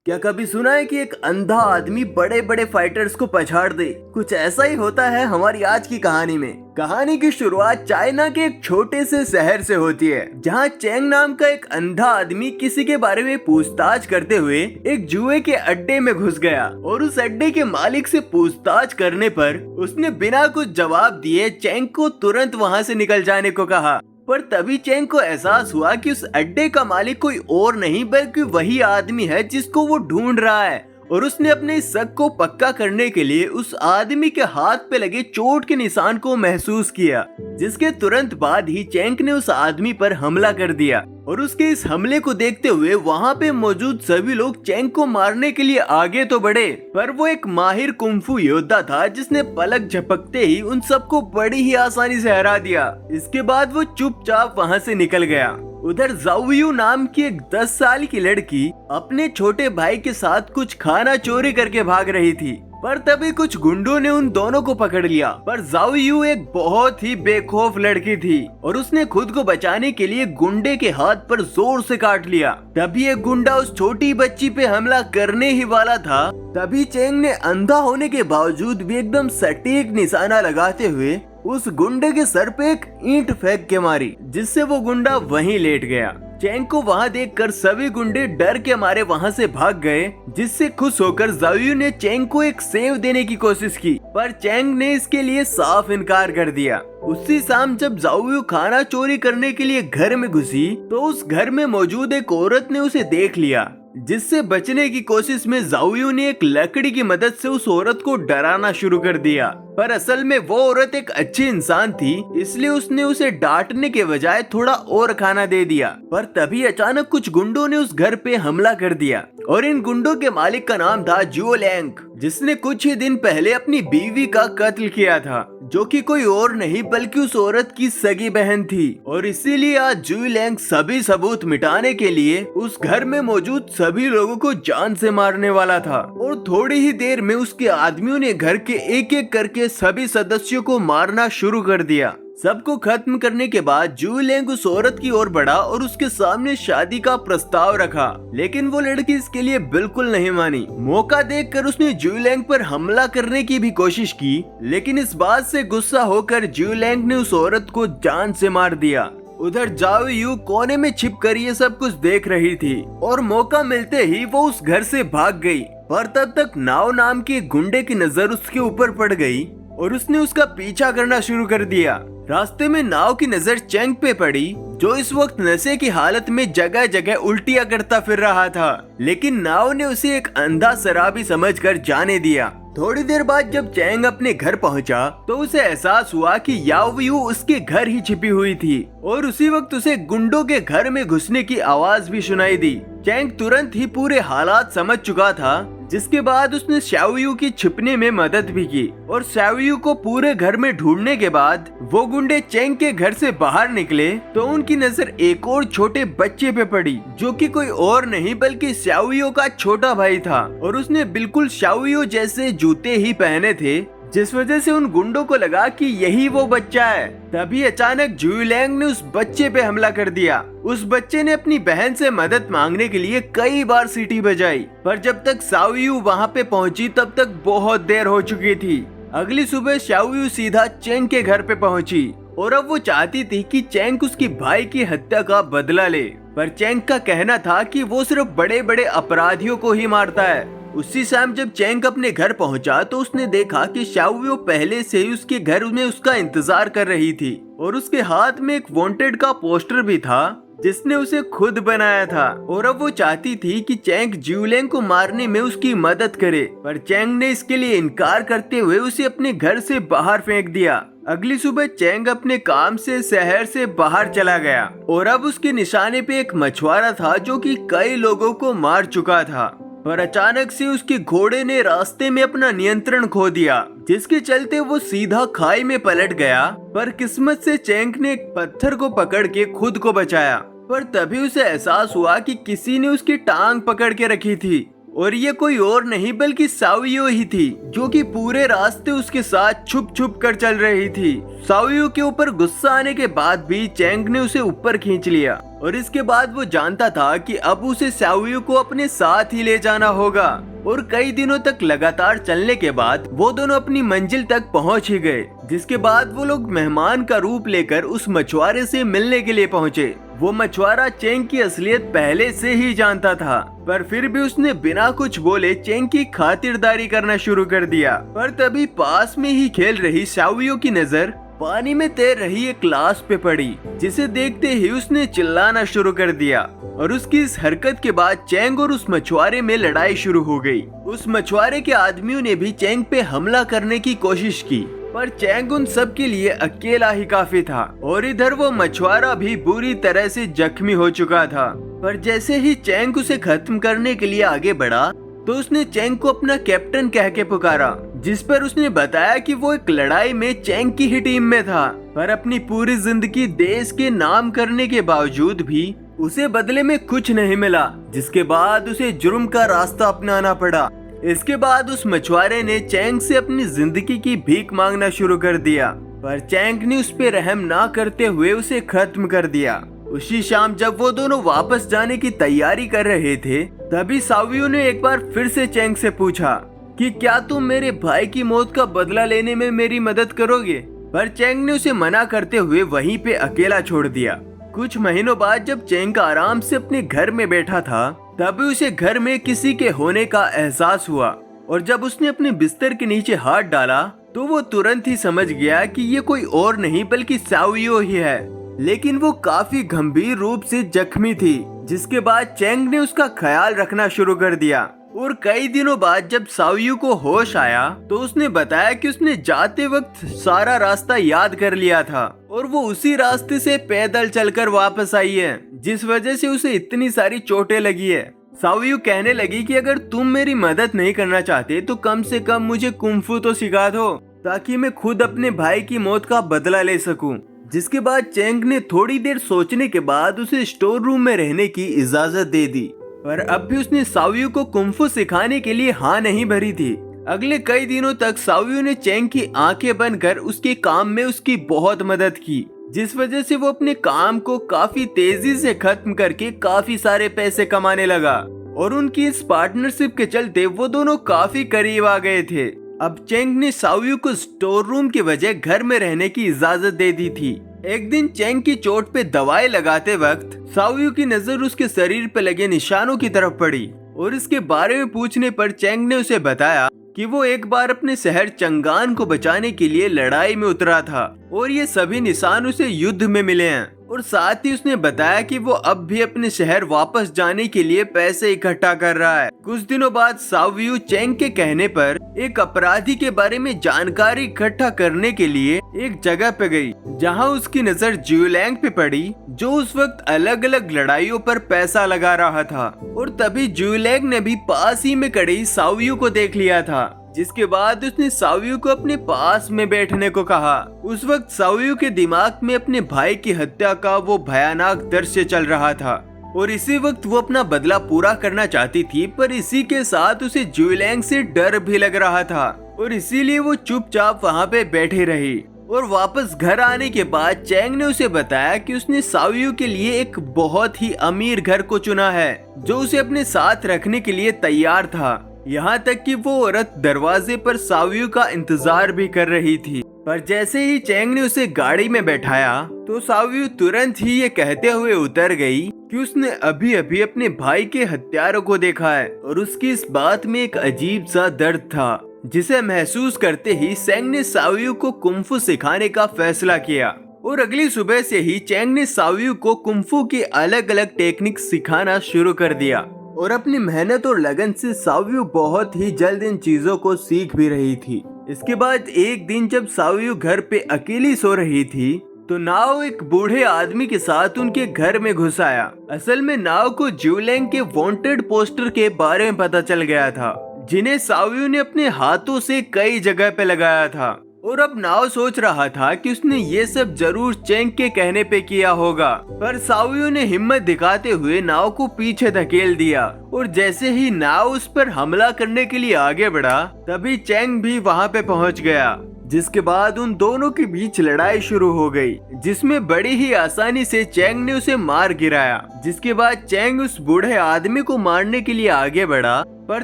क्या कभी सुना है कि एक अंधा आदमी बड़े बड़े फाइटर्स को पछाड़ दे? कुछ ऐसा ही होता है हमारी आज की कहानी में। कहानी की शुरुआत चाइना के एक छोटे से शहर से होती है, जहां चेंग नाम का एक अंधा आदमी किसी के बारे में पूछताछ करते हुए एक जुए के अड्डे में घुस गया और उस अड्डे के मालिक से पूछताछ करने पर उसने बिना कुछ जवाब दिए चेंग को तुरंत वहां से निकल जाने को कहा। पर तभी चेंग को एहसास हुआ कि उस अड्डे का मालिक कोई और नहीं बल्कि वही आदमी है जिसको वो ढूंढ रहा है, और उसने अपने इस शक को पक्का करने के लिए उस आदमी के हाथ पे लगे चोट के निशान को महसूस किया, जिसके तुरंत बाद ही चेंग ने उस आदमी पर हमला कर दिया। और उसके इस हमले को देखते हुए वहाँ पे मौजूद सभी लोग चेंग को मारने के लिए आगे तो बढ़े, पर वो एक माहिर कुंफू योद्धा था जिसने पलक झपकते ही उन सबको बड़ी ही आसानी से हरा दिया। इसके बाद वो चुपचाप वहाँ से निकल गया। उधर जाओयू नाम की एक 10 साल की लड़की अपने छोटे भाई के साथ कुछ खाना चोरी करके भाग रही थी, पर तभी कुछ गुंडों ने उन दोनों को पकड़ लिया। पर जाओयू एक बहुत ही बेखौफ लड़की थी और उसने खुद को बचाने के लिए गुंडे के हाथ पर जोर से काट लिया। तभी एक गुंडा उस छोटी बच्ची पे हमला करने ही वाला था, तभी चेंग ने अंधा होने के बावजूद भी एकदम सटीक निशाना लगाते हुए उस गुंडे के सर पे एक ईंट फेंक के मारी, जिससे वो गुंडा वहीं लेट गया। चेंग को वहां देखकर सभी गुंडे डर के मारे वहां से भाग गए, जिससे खुश होकर जाओयू ने चेंग को एक सेव देने की कोशिश की, पर चेंग ने इसके लिए साफ इनकार कर दिया। उसी शाम जब जाओयू खाना चोरी करने के लिए घर में घुसी तो उस घर में मौजूद एक औरत ने उसे देख लिया, जिससे बचने की कोशिश में जाओयू ने एक लकड़ी की मदद से उस औरत को डराना शुरू कर दिया। पर असल में वो औरत एक अच्छी इंसान थी, इसलिए उसने उसे डांटने के बजाय थोड़ा और खाना दे दिया। पर तभी अचानक कुछ गुंडों ने उस घर पे हमला कर दिया, और इन गुंडों के मालिक का नाम था जुओ लैंग, जिसने कुछ ही दिन पहले अपनी बीवी का कत्ल किया था, जो कि कोई और नहीं बल्कि उस औरत की सगी बहन थी। और इसीलिए आज जुओ लैंग सभी सबूत मिटाने के लिए उस घर में मौजूद सभी लोगों को जान से मारने वाला था। और थोड़ी ही देर में उसके आदमियों ने घर के एक एक करके सभी सदस्यों को मारना शुरू कर दिया। सबको खत्म करने के बाद जुओ लैंग उस औरत की ओर बढ़ा और उसके सामने शादी का प्रस्ताव रखा, लेकिन वो लड़की इसके लिए बिल्कुल नहीं मानी। मौका देखकर उसने जुओ लैंग पर हमला करने की भी कोशिश की, लेकिन इस बात से गुस्सा होकर जुओ लैंग ने उस औरत को जान से मार दिया। उधर जाओयू कोने में छिपकर ये सब कुछ देख रही थी और मौका मिलते ही वो उस घर से भाग गई। पर तब तक नाओ नाम के गुंडे की नजर उसके ऊपर पड़ गई और उसने उसका पीछा करना शुरू कर दिया। रास्ते में नाओ की नजर चेंग पे पड़ी, जो इस वक्त नशे की हालत में जगह जगह उल्टियां करता फिर रहा था, लेकिन नाओ ने उसे एक अंधा शराबी समझकर जाने दिया। थोड़ी देर बाद जब चेंग अपने घर पहुंचा तो उसे एहसास हुआ कि याओयू उसके घर ही छिपी हुई थी, और उसी वक्त उसे गुंडों के घर में घुसने की आवाज भी सुनाई दी। चेंग तुरंत ही पूरे हालात समझ चुका था, जिसके बाद उसने शाओयू की छिपने में मदद भी की। और शाओयू को पूरे घर में ढूंढने के बाद वो गुंडे चेंग के घर से बाहर निकले तो उनकी नजर एक और छोटे बच्चे पे पड़ी, जो कि कोई और नहीं बल्कि शाओयू का छोटा भाई था, और उसने बिल्कुल शाओयू जैसे जूते ही पहने थे, जिस वजह से उन गुंडों को लगा कि यही वो बच्चा है। तभी अचानक जुओ लैंग ने उस बच्चे पे हमला कर दिया। उस बच्चे ने अपनी बहन से मदद मांगने के लिए कई बार सीटी बजाई, पर जब तक शाओयू वहाँ पे पहुँची तब तक बहुत देर हो चुकी थी। अगली सुबह शाओयू सीधा चेंग के घर पे पहुँची और अब वो चाहती थी कि चेंग उसकी भाई की हत्या का बदला ले, पर चेंग का कहना था कि वो सिर्फ बड़े बड़े अपराधियों को ही मारता है। उसी शाम जब चेंग अपने घर पहुंचा तो उसने देखा कि शाओयू पहले से ही उसके घर में उसका इंतजार कर रही थी, और उसके हाथ में एक वांटेड का पोस्टर भी था जिसने उसे खुद बनाया था। और अब वो चाहती थी कि चेंग जुओ लैंग को मारने में उसकी मदद करे, पर चेंग ने इसके लिए इनकार करते हुए उसे अपने घर से बाहर फेंक दिया। अगली सुबह चेंग अपने काम से शहर से बाहर चला गया, और अब उसके निशाने पे एक मछुआरा था जो कि कई लोगों को मार चुका था। पर अचानक से उसके घोड़े ने रास्ते में अपना नियंत्रण खो दिया, जिसके चलते वो सीधा खाई में पलट गया। पर किस्मत से चेंग ने एक पत्थर को पकड़ के खुद को बचाया, पर तभी उसे एहसास हुआ कि किसी ने उसकी टांग पकड़ के रखी थी, और ये कोई और नहीं बल्कि शाओयू ही थी, जो कि पूरे रास्ते उसके साथ छुप छुप कर चल रही थी। शाओयू के ऊपर गुस्सा आने के बाद भी चेंग ने उसे ऊपर खींच लिया और इसके बाद वो जानता था कि अब उसे शाओयू को अपने साथ ही ले जाना होगा। और कई दिनों तक लगातार चलने के बाद वो दोनों अपनी मंजिल तक पहुंच ही गए, जिसके बाद वो लोग मेहमान का रूप लेकर उस मछुआरे से मिलने के लिए पहुंचे। वो मछुआरा चेंग की असलियत पहले से ही जानता था, पर फिर भी उसने बिना कुछ बोले चेंग की खातिरदारी करना शुरू कर दिया। पर तभी पास में ही खेल रही शाओयू की नजर पानी में तैर रही एक लाश पे पड़ी, जिसे देखते ही उसने चिल्लाना शुरू कर दिया। और उसकी इस हरकत के बाद चेंग और उस मछुआरे में लड़ाई शुरू हो गई। उस मछुआरे के आदमियों ने भी चेंग पे हमला करने की कोशिश की, पर चेंग उन सब के लिए अकेला ही काफी था। और इधर वो मछुआरा भी बुरी तरह से जख्मी हो चुका था। पर जैसे ही चेंग उसे खत्म करने के लिए आगे बढ़ा तो उसने चेंग को अपना कैप्टन कह के पुकारा, जिस पर उसने बताया कि वो एक लड़ाई में चेंग की ही टीम में था, पर अपनी पूरी जिंदगी देश के नाम करने के बावजूद भी उसे बदले में कुछ नहीं मिला, जिसके बाद उसे जुर्म का रास्ता अपनाना पड़ा। इसके बाद उस मछुआरे ने चेंग से अपनी जिंदगी की भीख मांगना शुरू कर दिया, पर चेंग ने उस पे रहम ना करते हुए उसे खत्म कर दिया। उसी शाम जब वो दोनों वापस जाने की तैयारी कर रहे थे, तभी शाओयू ने एक बार फिर से चेंग से पूछा कि क्या तुम मेरे भाई की मौत का बदला लेने में मेरी मदद करोगे? पर चेंग ने उसे मना करते हुए वहीं पे अकेला छोड़ दिया। कुछ महीनों बाद जब चेंग आराम से अपने घर में बैठा था, तभी उसे घर में किसी के होने का एहसास हुआ। और जब उसने अपने बिस्तर के नीचे हाथ डाला तो वो तुरंत ही समझ गया कि ये कोई और नहीं बल्कि शाओयू ही है, लेकिन वो काफी गंभीर रूप से जख्मी थी। जिसके बाद चेंग ने उसका ख्याल रखना शुरू कर दिया। और कई दिनों बाद जब शाओयू को होश आया तो उसने बताया कि उसने जाते वक्त सारा रास्ता याद कर लिया था और वो उसी रास्ते से पैदल चलकर वापस आई है, जिस वजह से उसे इतनी सारी चोटें लगी है। शाओयू कहने लगी कि अगर तुम मेरी मदद नहीं करना चाहते तो कम से कम मुझे कुंफू तो सिखा दो, ताकि मैं खुद अपने भाई की मौत का बदला ले सकूं। जिसके बाद चेंग ने थोड़ी देर सोचने के बाद उसे स्टोर रूम में रहने की इजाजत दे दी, पर अब भी उसने शाओयू को कुंफू सिखाने के लिए हाँ नहीं भरी थी। अगले कई दिनों तक शाओयू ने चेंग की आंखें बनकर उसके काम में उसकी बहुत मदद की, जिस वजह से वो अपने काम को काफी तेजी से खत्म करके काफी सारे पैसे कमाने लगा। और उनकी इस पार्टनरशिप के चलते वो दोनों काफी करीब आ गए थे। अब चेंग ने शाओयू को स्टोर रूम की वजह घर में रहने की इजाजत दे दी थी। एक दिन चेंग की चोट पे दवाई लगाते वक्त शाओयू की नजर उसके शरीर पे लगे निशानों की तरफ पड़ी और इसके बारे में पूछने पर चेंग ने उसे बताया कि वो एक बार अपने शहर चंगान को बचाने के लिए लड़ाई में उतरा था और ये सभी निशान उसे युद्ध में मिले हैं। और साथ ही उसने बताया कि वो अब भी अपने शहर वापस जाने के लिए पैसे इकट्ठा कर रहा है। कुछ दिनों बाद शाओयू चेंग के कहने पर एक अपराधी के बारे में जानकारी इकट्ठा करने के लिए एक जगह पे गई, जहां उसकी नजर ज्यूलैंग पे पड़ी, जो उस वक्त अलग अलग लड़ाइयों पर पैसा लगा रहा था। और तभी ज्यूलैंग ने भी पास ही में खड़ी शाओयू को देख लिया था, जिसके बाद उसने शाओयू को अपने पास में बैठने को कहा। उस वक्त शाओयू के दिमाग में अपने भाई की हत्या का वो भयानक दृश्य चल रहा था और इसी वक्त वो अपना बदला पूरा करना चाहती थी, पर इसी के साथ उसे ज्यूलैंग से डर भी लग रहा था और इसीलिए वो चुपचाप वहाँ पे बैठे रही। और वापस घर आने के बाद चेंग ने उसे बताया कि उसने शाओयू के लिए एक बहुत ही अमीर घर को चुना है, जो उसे अपने साथ रखने के लिए तैयार था। यहाँ तक कि वो औरत दरवाजे पर शाओयू का इंतजार भी कर रही थी। पर जैसे ही चेंग ने उसे गाड़ी में बैठाया तो शाओयू तुरंत ही ये कहते हुए उतर गई कि उसने अभी अभी अपने भाई के हत्यारों को देखा है और उसकी इस बात में एक अजीब सा दर्द था, जिसे महसूस करते ही चेंग ने शाओयू को कुंफू सिखाने का फैसला किया। और अगली सुबह से ही चेंग ने शाओयू को कुंफू के अलग अलग टेक्निक सिखाना शुरू कर दिया और अपनी मेहनत और लगन से शाओयू बहुत ही जल्द इन चीजों को सीख भी रही थी। इसके बाद एक दिन जब शाओयू घर पे अकेली सो रही थी तो नाओ एक बूढ़े आदमी के साथ उनके घर में घुस आया। असल में नाओ को ज्यूलैंग के वांटेड पोस्टर के बारे में पता चल गया था, जिन्हें शाओयू ने अपने हाथों से कई जगह पे लगाया था। और अब नाओ सोच रहा था कि उसने ये सब जरूर चेंग के कहने पे किया होगा, पर शाओयू ने हिम्मत दिखाते हुए नाओ को पीछे धकेल दिया और जैसे ही नाओ उस पर हमला करने के लिए आगे बढ़ा, तभी चेंग भी वहाँ पे पहुँच गया, जिसके बाद उन दोनों के बीच लड़ाई शुरू हो गई, जिसमें बड़ी ही आसानी से चैंग ने उसे मार गिराया। जिसके बाद चैंग उस बूढ़े आदमी को मारने के लिए आगे बढ़ा, पर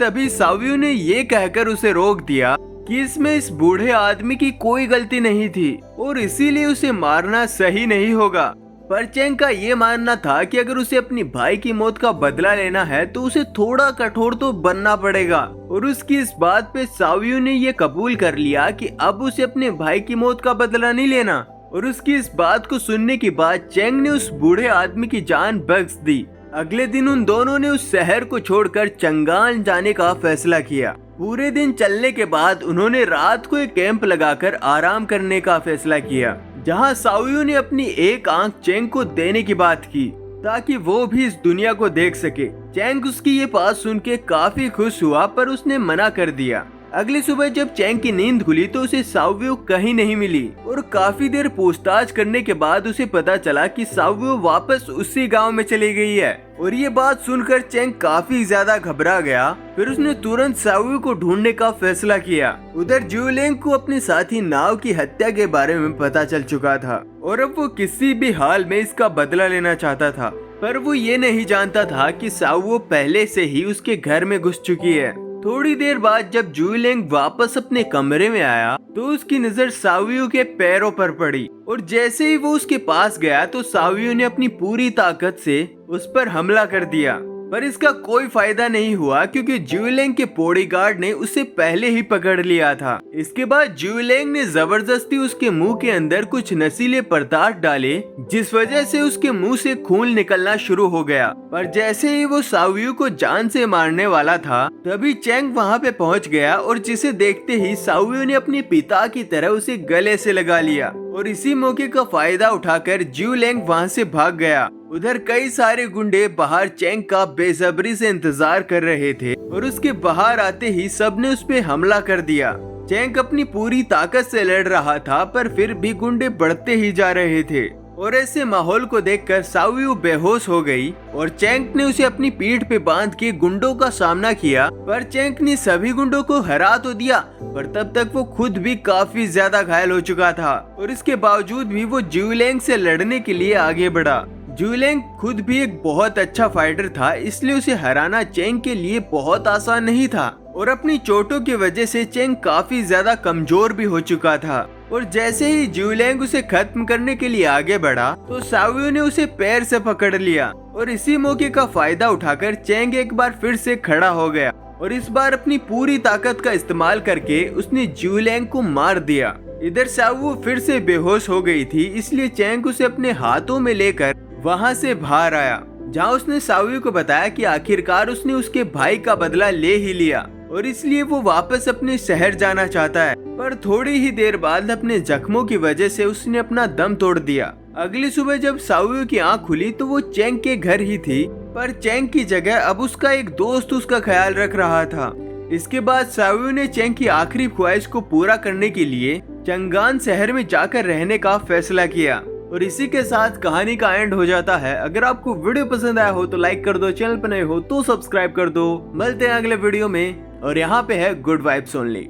तभी सावियो ने ये कहकर उसे रोक दिया कि इसमें इस बूढ़े आदमी की कोई गलती नहीं थी और इसीलिए उसे मारना सही नहीं होगा। पर चैंग का ये मानना था कि अगर उसे अपनी भाई की मौत का बदला लेना है तो उसे थोड़ा कठोर तो बनना पड़ेगा, और उसकी इस बात पे सावियो ने ये कबूल कर लिया कि अब उसे अपने भाई की मौत का बदला नहीं लेना। और उसकी इस बात को सुनने के बाद चैंग ने उस बूढ़े आदमी की जान बख्श दी। अगले दिन उन दोनों ने उस शहर को छोड़कर चंगान जाने का फैसला किया। पूरे दिन चलने के बाद उन्होंने रात को एक कैंप लगाकर आराम करने का फैसला किया, जहां सावियो ने अपनी एक आंख चैंग को देने की बात की ताकि वो भी इस दुनिया को देख सके। चैंग उसकी ये बात सुन के काफी खुश हुआ, पर उसने मना कर दिया। अगली सुबह जब चैंग की नींद खुली तो उसे सावियो कहीं नहीं मिली, और काफी देर पूछताछ करने के बाद उसे पता चला कि सावियो वापस उसी गांव में चली गई है। और ये बात सुनकर चैंग काफी ज्यादा घबरा गया। फिर उसने तुरंत सावियो को ढूंढने का फैसला किया। उधर ज्यूलिंग को अपने साथी नाव की हत्या के बारे में पता चल चुका था, और अब वो किसी भी हाल में इसका बदला लेना चाहता था। पर वो ये नहीं जानता था कि सावियो पहले से ही उसके घर में घुस चुकी है। थोड़ी देर बाद जब ज्यूलिंग वापस अपने कमरे में आया तो उसकी नजर सावियो के पैरों पर पड़ी, और जैसे ही वो उसके पास गया तो सावियो ने अपनी पूरी ताकत से उस पर हमला कर दिया। पर इसका कोई फायदा नहीं हुआ क्योंकि ज्यूलिंग के बॉडीगार्ड ने उसे पहले ही पकड़ लिया था। इसके बाद ज्यूलिंग ने जबरदस्ती उसके मुंह के अंदर कुछ नशीले पदार्थ डाले, जिस वजह से उसके मुंह से खून निकलना शुरू हो गया। पर जैसे ही वो सावियो को जान से मारने वाला था तभी चैंग वहाँ पे पहुँच गया, और जिसे देखते ही सावियो ने अपने पिता की तरह उसे गले से लगा लिया, और इसी मौके का फायदा उठाकर ज्यूलिंग वहाँ से भाग गया। उधर कई सारे गुंडे बाहर चैंग का बेसब्री से इंतजार कर रहे थे, और उसके बाहर आते ही सबने उस पे हमला कर दिया। चैंग अपनी पूरी ताकत से लड़ रहा था, पर फिर भी गुंडे बढ़ते ही जा रहे थे, और ऐसे माहौल को देखकर सावियो बेहोश हो गई, और चैंग ने उसे अपनी पीठ पे बांध के गुंडों का सामना किया। पर चैंग ने सभी गुंडों को हरा तो दिया, पर तब तक वो खुद भी काफी ज्यादा घायल हो चुका था, और इसके बावजूद भी वो ज्यूलिंग से लड़ने के लिए आगे बढ़ा। ज्यूलिंग खुद भी एक बहुत अच्छा फाइटर था, इसलिए उसे हराना चैंग के लिए बहुत आसान नहीं था, और अपनी चोटों की वजह से चैंग काफी ज्यादा कमजोर भी हो चुका था। और जैसे ही ज्यूलिंग उसे खत्म करने के लिए आगे बढ़ा तो सावियो ने उसे पैर से पकड़ लिया, और इसी मौके का फायदा उठाकर चैंग एक बार फिर से खड़ा हो गया, और इस बार अपनी पूरी ताकत का इस्तेमाल करके उसने ज्यूलिंग को मार दिया। इधर सावियो फिर से बेहोश हो गई थी, इसलिए चैंग उसे अपने हाथों में लेकर वहाँ से बाहर आया, जहाँ उसने सावियो को बताया कि आखिरकार उसने उसके भाई का बदला ले ही लिया, और इसलिए वो वापस अपने शहर जाना चाहता है। पर थोड़ी ही देर बाद अपने जख्मों की वजह से उसने अपना दम तोड़ दिया। अगली सुबह जब सावियो की आंख खुली तो वो चैंग के घर ही थी, पर चैंग की जगह अब उसका एक दोस्त उसका ख्याल रख रहा था। इसके बाद सावियो ने चैंग की आखिरी ख्वाहिश को पूरा करने के लिए चंगान शहर में जाकर रहने का फैसला किया। और इसी के साथ कहानी का एंड हो जाता है। अगर आपको वीडियो पसंद आया हो तो लाइक कर दो, चैनल पर नए हो तो सब्सक्राइब कर दो। मिलते हैं अगले वीडियो में, और यहाँ पे है गुड वाइब्स ओनली।